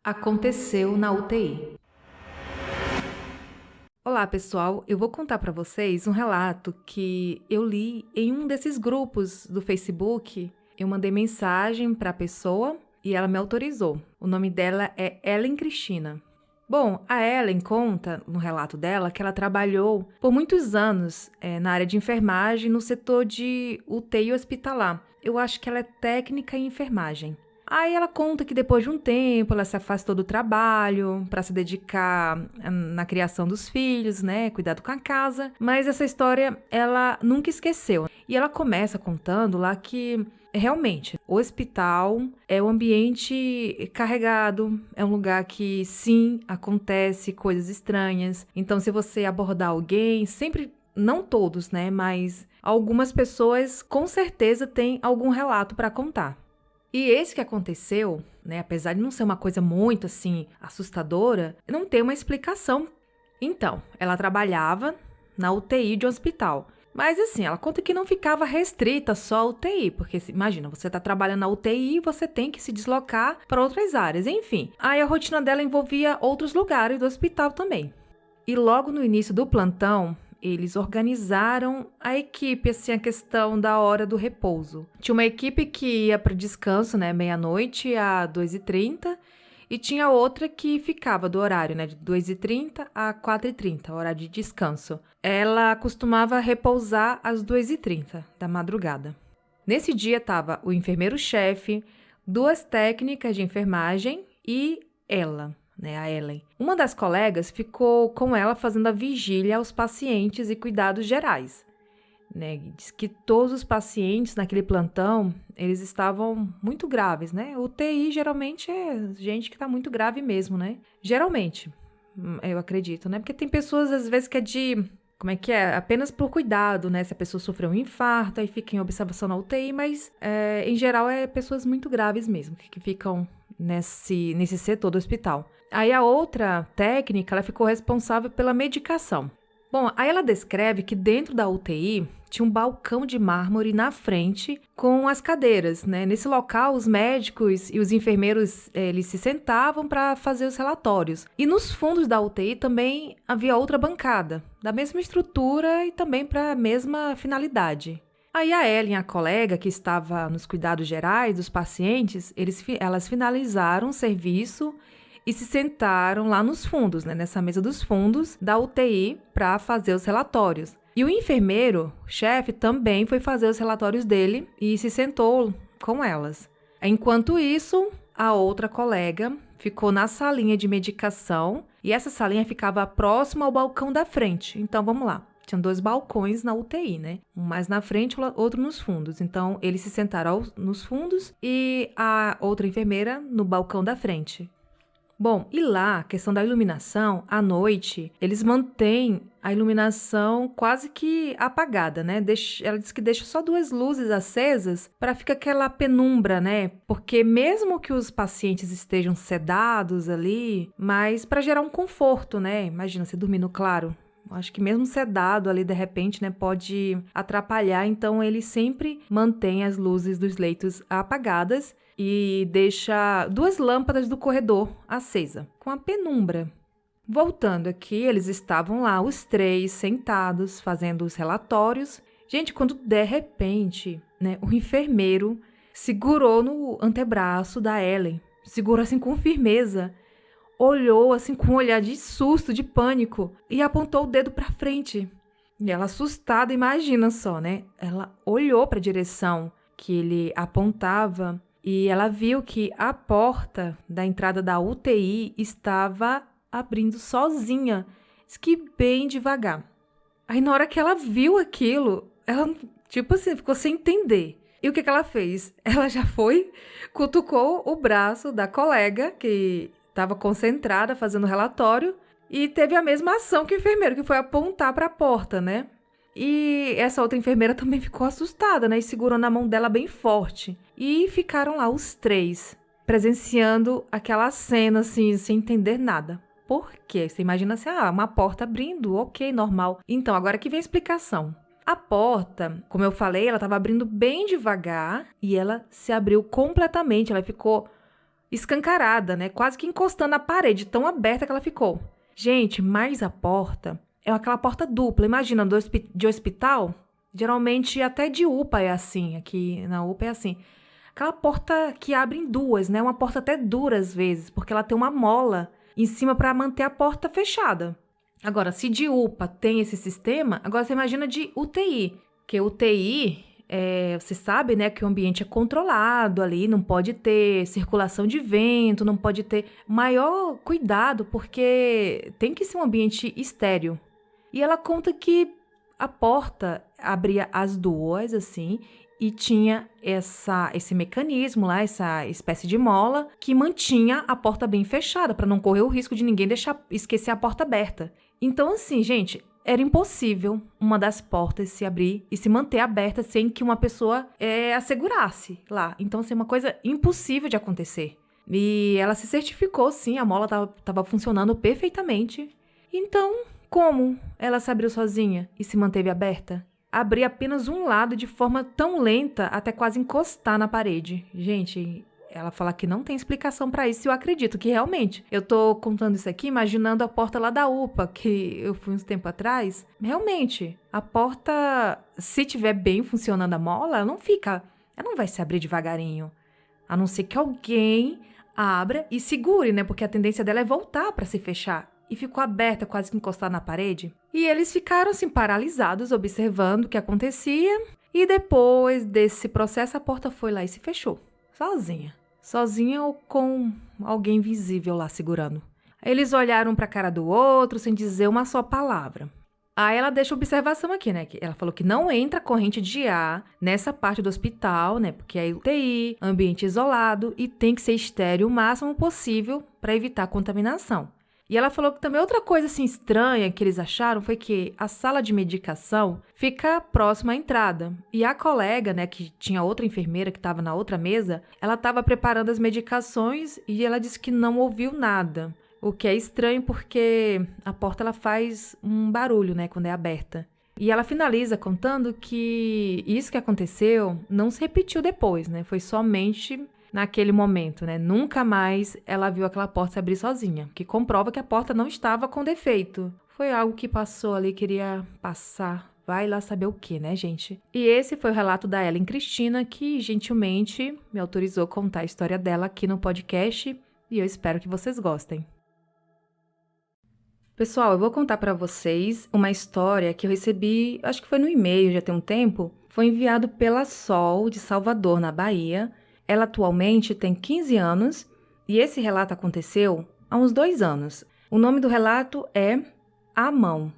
Aconteceu na UTI. Olá, pessoal. Eu vou contar para vocês um relato que eu li em um desses grupos do Facebook. Eu mandei mensagem para a pessoa e ela me autorizou. O nome dela é Ellen Cristina. Bom, a Ellen conta no relato dela que ela trabalhou por muitos anos na área de enfermagem no setor de UTI hospitalar. Eu acho que ela é técnica em enfermagem. Aí ela conta que depois de um tempo ela se afastou do trabalho para se dedicar na criação dos filhos, né, cuidado com a casa, mas essa história ela nunca esqueceu. E ela começa contando lá que realmente o hospital é um ambiente carregado, é um lugar que sim, acontece coisas estranhas. Então se você abordar alguém, sempre não todos, né, mas algumas pessoas com certeza têm algum relato para contar. E esse que aconteceu, né, apesar de não ser uma coisa muito, assim, assustadora, não tem uma explicação. Então, ela trabalhava na UTI de um hospital. Mas, assim, ela conta que não ficava restrita só à UTI, porque, imagina, você está trabalhando na UTI e você tem que se deslocar para outras áreas, enfim. Aí a rotina dela envolvia outros lugares do hospital também. E logo no início do plantão, eles organizaram a equipe, assim, a questão da hora do repouso. Tinha uma equipe que ia para descanso, né, meia-noite a 2h30, e tinha outra que ficava do horário, né, de 2h30 a 4h30, horário de descanso. Ela costumava repousar às 2h30 da madrugada. Nesse dia estava o enfermeiro-chefe, 2 técnicas de enfermagem e ela, né, a Ellen. Uma das colegas ficou com ela fazendo a vigília aos pacientes e cuidados gerais, né? Diz que todos os pacientes naquele plantão, eles estavam muito graves, né? O UTI geralmente é gente que está muito grave mesmo, né? Geralmente, eu acredito, né? Porque tem pessoas às vezes que é de... Como é que é? Apenas por cuidado, né? Se a pessoa sofreu um infarto, aí fica em observação na UTI, mas em geral é pessoas muito graves mesmo, que ficam nesse setor do hospital. Aí a outra técnica, ela ficou responsável pela medicação. Bom, aí ela descreve que dentro da UTI tinha um balcão de mármore na frente com as cadeiras, né? Nesse local, os médicos e os enfermeiros, eles se sentavam para fazer os relatórios. E nos fundos da UTI também havia outra bancada, da mesma estrutura e também para a mesma finalidade. Aí a Ellen, a colega que estava nos cuidados gerais dos pacientes, elas finalizaram o serviço e se sentaram lá nos fundos, né, nessa mesa dos fundos da UTI para fazer os relatórios. E o enfermeiro, chefe, também foi fazer os relatórios dele e se sentou com elas. Enquanto isso, a outra colega ficou na salinha de medicação e essa salinha ficava próxima ao balcão da frente. Então, vamos lá. Tinham 2 balcões na UTI, né? Um mais na frente, outro nos fundos. Então, eles se sentaram nos fundos e a outra enfermeira no balcão da frente. Bom, e lá, a questão da iluminação, à noite, eles mantêm a iluminação quase que apagada, né? Ela diz que deixa só 2 luzes acesas para ficar aquela penumbra, né? Porque mesmo que os pacientes estejam sedados ali, mas para gerar um conforto, né? Imagina você dormir no claro. Acho que mesmo sedado ali, de repente, né, pode atrapalhar. Então, ele sempre mantém as luzes dos leitos apagadas e deixa 2 lâmpadas do corredor acesa, com a penumbra. Voltando aqui, eles estavam lá, os 3, sentados, fazendo os relatórios. Gente, quando de repente, né, o enfermeiro segurou no antebraço da Ellen, segurou assim com firmeza, olhou assim com um olhar de susto, de pânico e apontou o dedo para frente. E ela assustada, imagina só, né? Ela olhou para a direção que ele apontava e ela viu que a porta da entrada da UTI estava abrindo sozinha, diz que bem devagar. Aí na hora que ela viu aquilo, ela tipo assim, ficou sem entender. E o que ela fez? Ela já foi, cutucou o braço da colega que estava concentrada fazendo o relatório e teve a mesma ação que o enfermeiro, que foi apontar para a porta, né? E essa outra enfermeira também ficou assustada, né? E segurou na mão dela bem forte. E ficaram lá os 3, presenciando aquela cena, assim, sem entender nada. Por quê? Você imagina assim, uma porta abrindo, ok, normal. Então, agora que vem a explicação. A porta, como eu falei, ela estava abrindo bem devagar e ela se abriu completamente. Ela ficou escancarada, né? Quase que encostando na parede, tão aberta que ela ficou. Gente, mas a porta é aquela porta dupla. Imagina, de hospital, geralmente até de UPA é assim. Aqui na UPA é assim. Aquela porta que abre em duas, né? Uma porta até dura às vezes, porque ela tem uma mola em cima para manter a porta fechada. Agora, se de UPA tem esse sistema, agora você imagina de UTI. Porque UTI, você sabe, né, que o ambiente é controlado ali, não pode ter circulação de vento, não pode ter maior cuidado, porque tem que ser um ambiente estéril. E ela conta que a porta abria as duas, assim, e tinha esse mecanismo lá, essa espécie de mola, que mantinha a porta bem fechada, para não correr o risco de ninguém esquecer a porta aberta. Então, assim, gente, era impossível uma das portas se abrir e se manter aberta sem que uma pessoa a segurasse lá. Então, assim, uma coisa impossível de acontecer. E ela se certificou, sim, a mola estava funcionando perfeitamente. Então, como ela se abriu sozinha e se manteve aberta? Abria apenas um lado de forma tão lenta até quase encostar na parede. Gente, ela fala que não tem explicação pra isso e eu acredito que realmente. Eu tô contando isso aqui imaginando a porta lá da UPA, que eu fui uns tempo atrás. Realmente, a porta, se tiver bem funcionando a mola, ela não vai se abrir devagarinho. A não ser que alguém abra e segure, né? Porque a tendência dela é voltar pra se fechar. E ficou aberta, quase que encostada na parede. E eles ficaram, assim, paralisados, observando o que acontecia. E depois desse processo, a porta foi lá e se fechou. Sozinha. Sozinha ou com alguém visível lá segurando. Eles olharam pra cara do outro, sem dizer uma só palavra. Aí ela deixa observação aqui, né? Ela falou que não entra corrente de ar nessa parte do hospital, né? Porque é UTI, ambiente isolado e tem que ser estéril o máximo possível para evitar contaminação. E ela falou que também outra coisa assim estranha que eles acharam foi que a sala de medicação fica próxima à entrada. E a colega, né, que tinha outra enfermeira que estava na outra mesa, ela estava preparando as medicações e ela disse que não ouviu nada. O que é estranho porque a porta ela faz um barulho, né, quando é aberta. E ela finaliza contando que isso que aconteceu não se repetiu depois, né? Foi somente naquele momento, né? Nunca mais ela viu aquela porta se abrir sozinha, que comprova que a porta não estava com defeito. Foi algo que passou ali, queria passar, vai lá saber o que, né, gente? E esse foi o relato da Ellen Cristina, que gentilmente me autorizou a contar a história dela aqui no podcast, e eu espero que vocês gostem. Pessoal, eu vou contar para vocês uma história que eu recebi, acho que foi no e-mail, já tem um tempo. Foi enviado pela Sol, de Salvador, na Bahia. Ela atualmente tem 15 anos e esse relato aconteceu há uns 2 anos. O nome do relato é A Mão.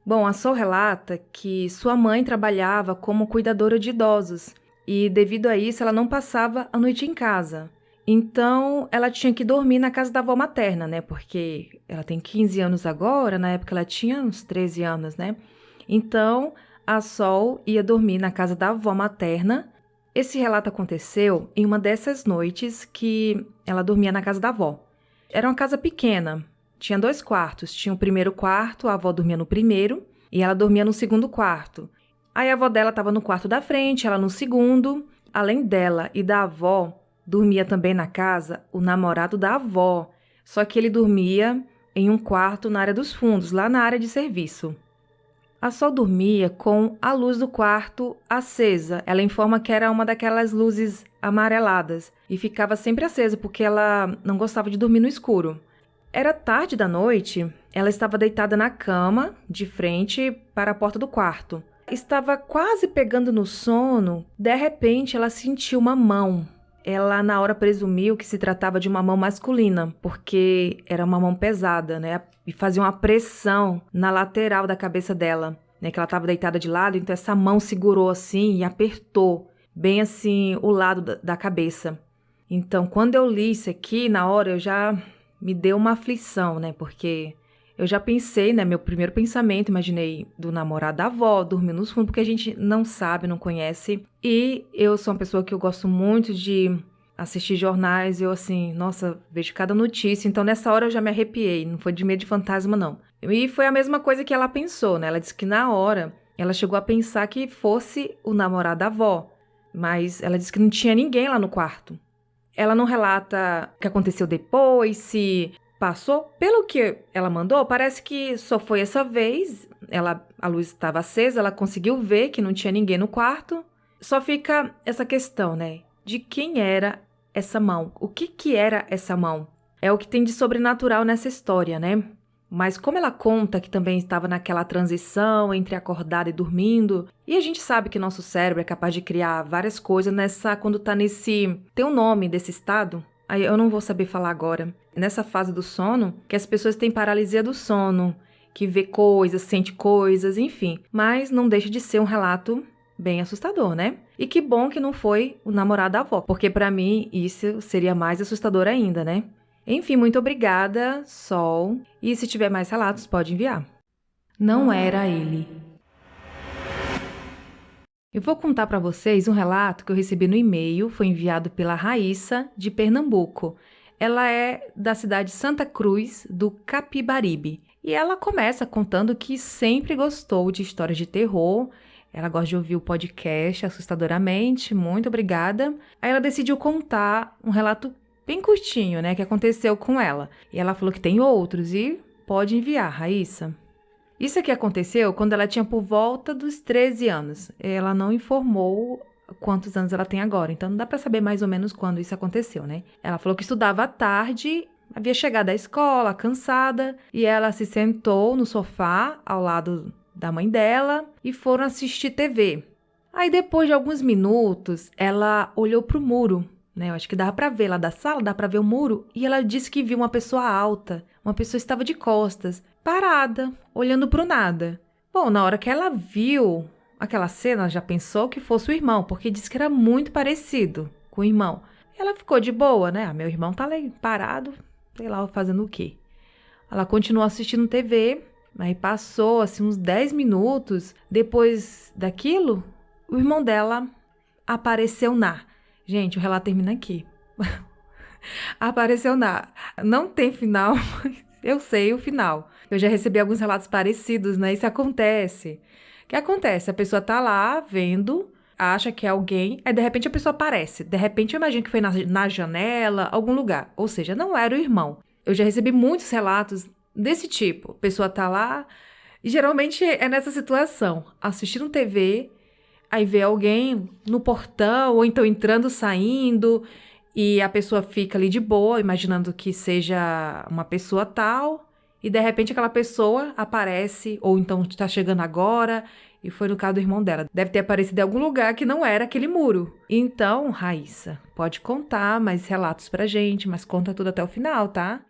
Bom, a Sol relata que sua mãe trabalhava como cuidadora de idosos e, devido a isso, ela não passava a noite em casa. Então, ela tinha que dormir na casa da avó materna, né? Porque ela tem 15 anos agora, na época ela tinha uns 13 anos, né? Então, a Sol ia dormir na casa da avó materna. Esse relato aconteceu em uma dessas noites que ela dormia na casa da avó. Era uma casa pequena, tinha 2 quartos. Tinha o primeiro quarto, a avó dormia no primeiro e ela dormia no segundo quarto. Aí a avó dela estava no quarto da frente, ela no segundo. Além dela e da avó, dormia também na casa o namorado da avó, só que ele dormia em um quarto na área dos fundos, lá na área de serviço. A Sol dormia com a luz do quarto acesa. Ela informa que era uma daquelas luzes amareladas e ficava sempre acesa porque ela não gostava de dormir no escuro. Era tarde da noite, ela estava deitada na cama, de frente para a porta do quarto. Estava quase pegando no sono, de repente ela sentiu uma mão. Ela, na hora, presumiu que se tratava de uma mão masculina, porque era uma mão pesada, né? E fazia uma pressão na lateral da cabeça dela, né? Que ela estava deitada de lado, então essa mão segurou assim e apertou bem assim o lado da cabeça. Então, quando eu li isso aqui, na hora, eu já me deu uma aflição, né? Porque eu já pensei, né? Meu primeiro pensamento, imaginei do namorado da avó, dormir nos fundos, porque a gente não sabe, não conhece. E eu sou uma pessoa que eu gosto muito de assistir jornais. Eu, assim, nossa, vejo cada notícia. Então, nessa hora eu já me arrepiei. Não foi de medo de fantasma, não. E foi a mesma coisa que ela pensou, né? Ela disse que na hora ela chegou a pensar que fosse o namorado da avó. Mas ela disse que não tinha ninguém lá no quarto. Ela não relata o que aconteceu depois, se passou. Pelo que ela mandou, parece que só foi essa vez. A luz estava acesa, ela conseguiu ver que não tinha ninguém no quarto. Só fica essa questão, né? De quem era essa mão? O que era essa mão? É o que tem de sobrenatural nessa história, né? Mas como ela conta que também estava naquela transição entre acordada e dormindo, e a gente sabe que nosso cérebro é capaz de criar várias coisas quando tá tem um nome desse estado, aí eu não vou saber falar agora. Nessa fase do sono, que as pessoas têm paralisia do sono, que vê coisas, sente coisas, enfim. Mas não deixa de ser um relato bem assustador, né? E que bom que não foi o namorado da avó, porque pra mim isso seria mais assustador ainda, né? Enfim, muito obrigada, Sol. E se tiver mais relatos, pode enviar. Não era ele. Eu vou contar para vocês um relato que eu recebi no e-mail, foi enviado pela Raíssa, de Pernambuco. Ela é da cidade de Santa Cruz, do Capibaribe. E ela começa contando que sempre gostou de histórias de terror. Ela gosta de ouvir o podcast assustadoramente. Muito obrigada. Aí ela decidiu contar um relato bem curtinho, né, que aconteceu com ela. E ela falou que tem outros e pode enviar, Raíssa. Isso aqui aconteceu quando ela tinha por volta dos 13 anos. Ela não informou quantos anos ela tem agora, então não dá para saber mais ou menos quando isso aconteceu, né? Ela falou que estudava à tarde, havia chegado da escola, cansada, e ela se sentou no sofá ao lado da mãe dela e foram assistir TV. Aí depois de alguns minutos, ela olhou para o muro, né? Eu acho que dava pra ver lá da sala, dava pra ver o muro, e ela disse que viu uma pessoa alta, uma pessoa estava de costas, parada, olhando pro nada. Bom, na hora que ela viu aquela cena, ela já pensou que fosse o irmão, porque disse que era muito parecido com o irmão. Ela ficou de boa, né? Meu irmão tá ali parado, sei lá, fazendo o quê. Ela continuou assistindo TV, aí passou assim uns 10 minutos, depois daquilo, o irmão dela apareceu Gente, o relato termina aqui. Apareceu Não tem final, mas eu sei o final. Eu já recebi alguns relatos parecidos, né? Isso acontece. O que acontece? A pessoa tá lá vendo, acha que é alguém, aí de repente a pessoa aparece. De repente eu imagino que foi na janela, algum lugar. Ou seja, não era o irmão. Eu já recebi muitos relatos desse tipo. A pessoa tá lá e geralmente é nessa situação. Assistindo TV, aí vê alguém no portão, ou então entrando, saindo, e a pessoa fica ali de boa, imaginando que seja uma pessoa tal, e de repente aquela pessoa aparece, ou então está chegando agora, e foi no caso do irmão dela. Deve ter aparecido em algum lugar que não era aquele muro. Então, Raíssa, pode contar mais relatos pra gente, mas conta tudo até o final, tá?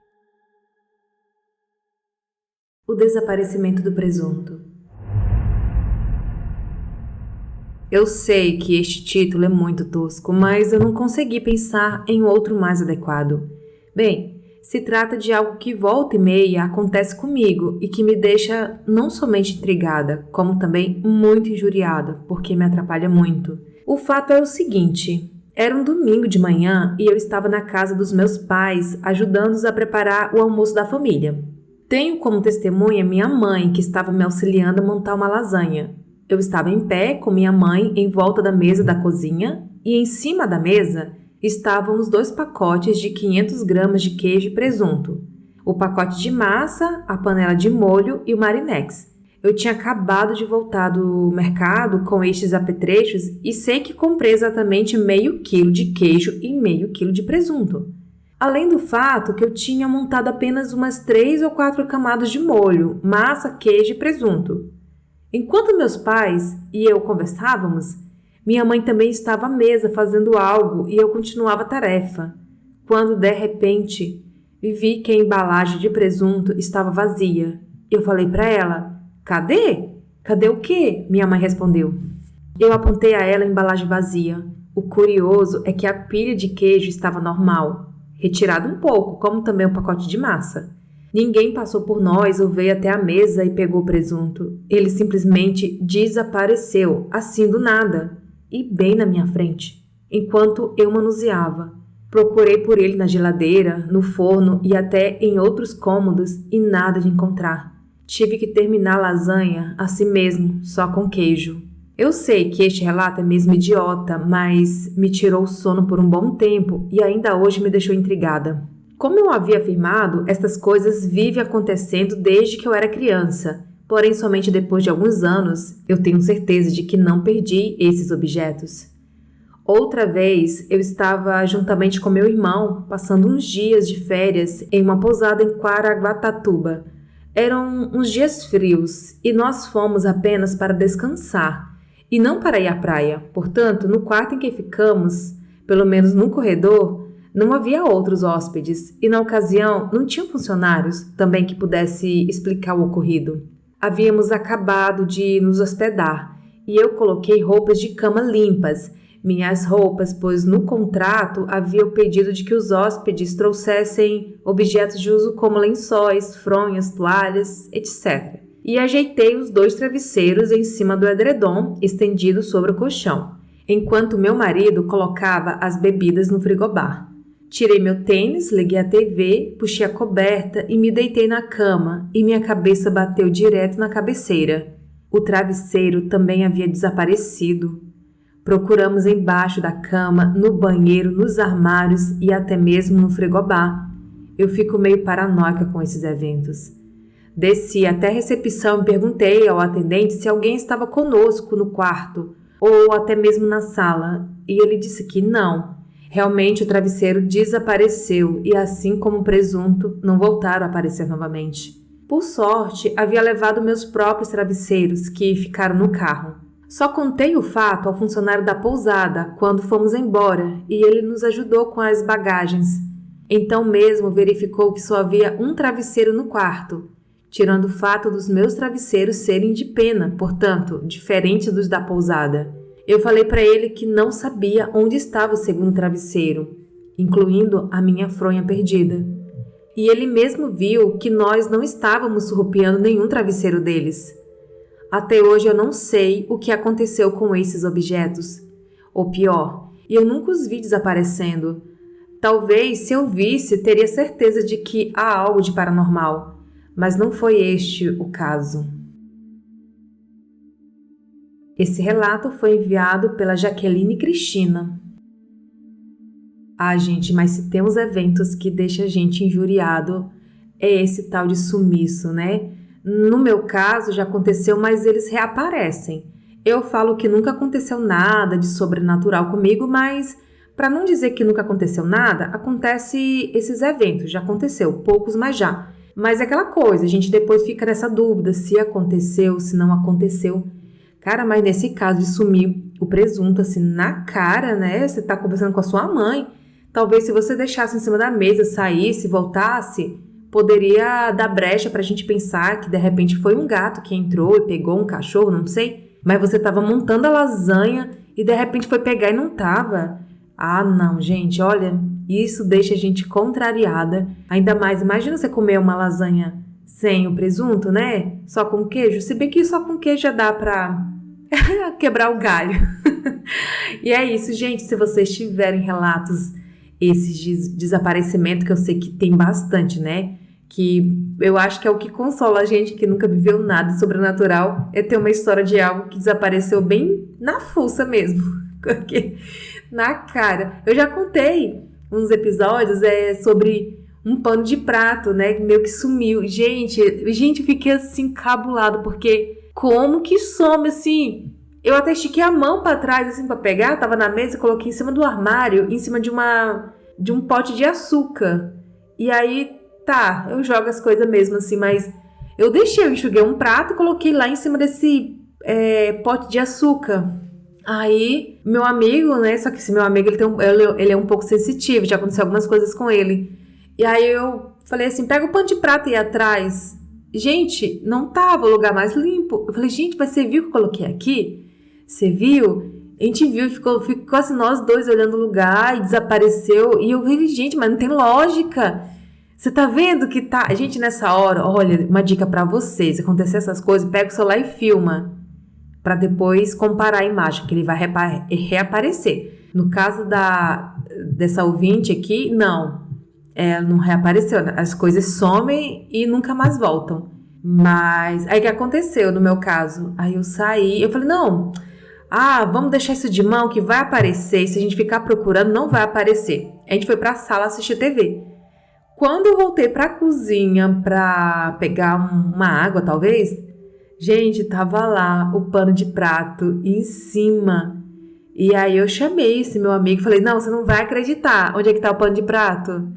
O desaparecimento do presunto. Eu sei que este título é muito tosco, mas eu não consegui pensar em outro mais adequado. Bem, se trata de algo que volta e meia acontece comigo e que me deixa não somente intrigada, como também muito injuriada, porque me atrapalha muito. O fato é o seguinte: era um domingo de manhã e eu estava na casa dos meus pais, ajudando-os a preparar o almoço da família. Tenho como testemunha minha mãe, que estava me auxiliando a montar uma lasanha. Eu estava em pé com minha mãe em volta da mesa da cozinha e em cima da mesa estavam os 2 pacotes de 500 gramas de queijo e presunto, o pacote de massa, a panela de molho e o marinex. Eu tinha acabado de voltar do mercado com estes apetrechos e sei que comprei exatamente meio quilo de queijo e meio quilo de presunto. Além do fato que eu tinha montado apenas umas 3 ou 4 camadas de molho, massa, queijo e presunto. Enquanto meus pais e eu conversávamos, minha mãe também estava à mesa fazendo algo e eu continuava a tarefa, quando de repente vi que a embalagem de presunto estava vazia. Eu falei para ela: "Cadê? Cadê o quê?" Minha mãe respondeu. Eu apontei a ela a embalagem vazia. O curioso é que a pilha de queijo estava normal, retirado um pouco, como também o pacote de massa. Ninguém passou por nós ou veio até a mesa e pegou o presunto. Ele simplesmente desapareceu, assim do nada, e bem na minha frente, enquanto eu manuseava. Procurei por ele na geladeira, no forno e até em outros cômodos e nada de encontrar. Tive que terminar a lasanha assim mesmo, só com queijo. Eu sei que este relato é mesmo idiota, mas me tirou o sono por um bom tempo e ainda hoje me deixou intrigada. Como eu havia afirmado, estas coisas vivem acontecendo desde que eu era criança. Porém, somente depois de alguns anos, eu tenho certeza de que não perdi esses objetos. Outra vez, eu estava juntamente com meu irmão, passando uns dias de férias em uma pousada em Caraguatatuba. Eram uns dias frios e nós fomos apenas para descansar e não para ir à praia. Portanto, no quarto em que ficamos, pelo menos no corredor, não havia outros hóspedes e na ocasião não tinham funcionários também que pudesse explicar o ocorrido. Havíamos acabado de nos hospedar e eu coloquei roupas de cama limpas, minhas roupas, pois no contrato havia o pedido de que os hóspedes trouxessem objetos de uso como lençóis, fronhas, toalhas, etc. E ajeitei os 2 travesseiros em cima do edredom estendido sobre o colchão, enquanto meu marido colocava as bebidas no frigobar. Tirei meu tênis, liguei a TV, puxei a coberta e me deitei na cama e minha cabeça bateu direto na cabeceira. O travesseiro também havia desaparecido. Procuramos embaixo da cama, no banheiro, nos armários e até mesmo no frigobar. Eu fico meio paranoica com esses eventos. Desci até a recepção e perguntei ao atendente se alguém estava conosco no quarto ou até mesmo na sala, e ele disse que não. Realmente o travesseiro desapareceu e, assim como o presunto, não voltaram a aparecer novamente. Por sorte, havia levado meus próprios travesseiros, que ficaram no carro. Só contei o fato ao funcionário da pousada quando fomos embora e ele nos ajudou com as bagagens. Então mesmo verificou que só havia um travesseiro no quarto, tirando o fato dos meus travesseiros serem de pena, portanto, diferentes dos da pousada. Eu falei para ele que não sabia onde estava o segundo travesseiro, incluindo a minha fronha perdida. E ele mesmo viu que nós não estávamos surrupiando nenhum travesseiro deles. Até hoje eu não sei o que aconteceu com esses objetos. Ou pior, eu nunca os vi desaparecendo. Talvez, se eu visse, teria certeza de que há algo de paranormal. Mas não foi este o caso. Esse relato foi enviado pela Jaqueline Cristina. Gente, mas se tem uns eventos que deixam a gente injuriado, é esse tal de sumiço, né? No meu caso já aconteceu, mas eles reaparecem. Eu falo que nunca aconteceu nada de sobrenatural comigo, mas para não dizer que nunca aconteceu nada, acontece esses eventos, já aconteceu, poucos, mas já. Mas é aquela coisa, a gente depois fica nessa dúvida se aconteceu, se não aconteceu. Cara, mas nesse caso de sumir o presunto assim na cara, né? Você tá conversando com a sua mãe. Talvez se você deixasse em cima da mesa, saísse, voltasse, poderia dar brecha pra gente pensar que de repente foi um gato que entrou e pegou um cachorro, não sei. Mas você tava montando a lasanha e de repente foi pegar e não tava. Não, gente, olha, isso deixa a gente contrariada. Ainda mais, imagina você comer uma lasanha sem o presunto, né? Só com queijo. Se bem que só com queijo já dá pra quebrar o galho. E é isso, gente. Se vocês tiverem relatos, esses de desaparecimento, que eu sei que tem bastante, né? Que eu acho que é o que consola a gente que nunca viveu nada sobrenatural, é ter uma história de algo que desapareceu bem na fuça mesmo. Porque na cara. Eu já contei uns episódios sobre um pano de prato, né? Meio que sumiu. Gente, eu fiquei assim, cabulado, porque como que some, assim? Eu até estiquei a mão pra trás, assim, pra pegar, tava na mesa, coloquei em cima do armário, em cima de um pote de açúcar. E aí, eu jogo as coisas mesmo, assim, mas eu enxuguei um prato e coloquei lá em cima desse pote de açúcar. Aí, meu amigo, né, só que esse meu amigo, ele é um pouco sensitivo, já aconteceu algumas coisas com ele. E aí eu falei assim, pega o pano de prata aí atrás. Gente, não tava o lugar mais limpo. Eu falei, gente, mas você viu que eu coloquei aqui? Você viu? A gente viu, ficou assim, nós dois olhando o lugar e desapareceu. E eu falei, gente, mas não tem lógica. Você tá vendo que tá... Gente, nessa hora, olha, uma dica pra vocês. Se acontecer essas coisas, pega o celular e filma. Pra depois comparar a imagem, que ele vai reaparecer. No caso dessa ouvinte aqui, não. Ela não reapareceu, né? As coisas somem e nunca mais voltam. Mas aí o que aconteceu no meu caso? Aí eu saí, eu falei, não, Vamos deixar isso de mão que vai aparecer. E se a gente ficar procurando, não vai aparecer. A gente foi pra sala assistir TV. Quando eu voltei pra cozinha pra pegar uma água, talvez, gente, tava lá o pano de prato em cima. E aí eu chamei esse meu amigo e falei, não, você não vai acreditar. Onde é que tá o pano de prato?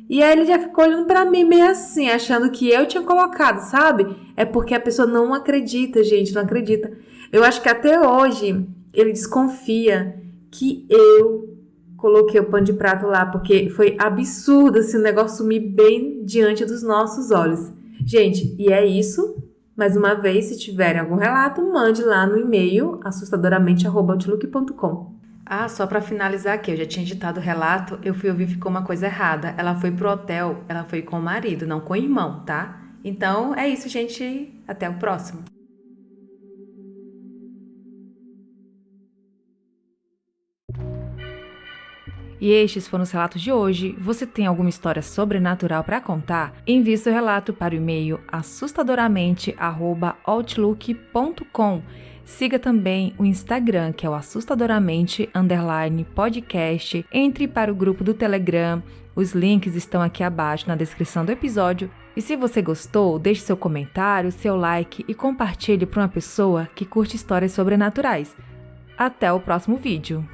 E aí ele já ficou olhando pra mim meio assim, achando que eu tinha colocado, sabe? É porque a pessoa não acredita, gente, não acredita. Eu acho que até hoje ele desconfia que eu coloquei o pano de prato lá, porque foi absurdo esse negócio sumir bem diante dos nossos olhos. Gente, e é isso. Mais uma vez, se tiverem algum relato, mande lá no e-mail assustadoramente@outlook.com. Só pra finalizar aqui, eu já tinha editado o relato, eu fui ouvir e ficou uma coisa errada. Ela foi pro hotel, ela foi com o marido, não com o irmão, tá? Então é isso, gente. Até o próximo. E estes foram os relatos de hoje. Você tem alguma história sobrenatural para contar? Envie seu relato para o e-mail assustadoramente@outlook.com. Siga também o Instagram, que é o assustadoramente_podcast. Entre para o grupo do Telegram. Os links estão aqui abaixo na descrição do episódio. E se você gostou, deixe seu comentário, seu like e compartilhe para uma pessoa que curte histórias sobrenaturais. Até o próximo vídeo!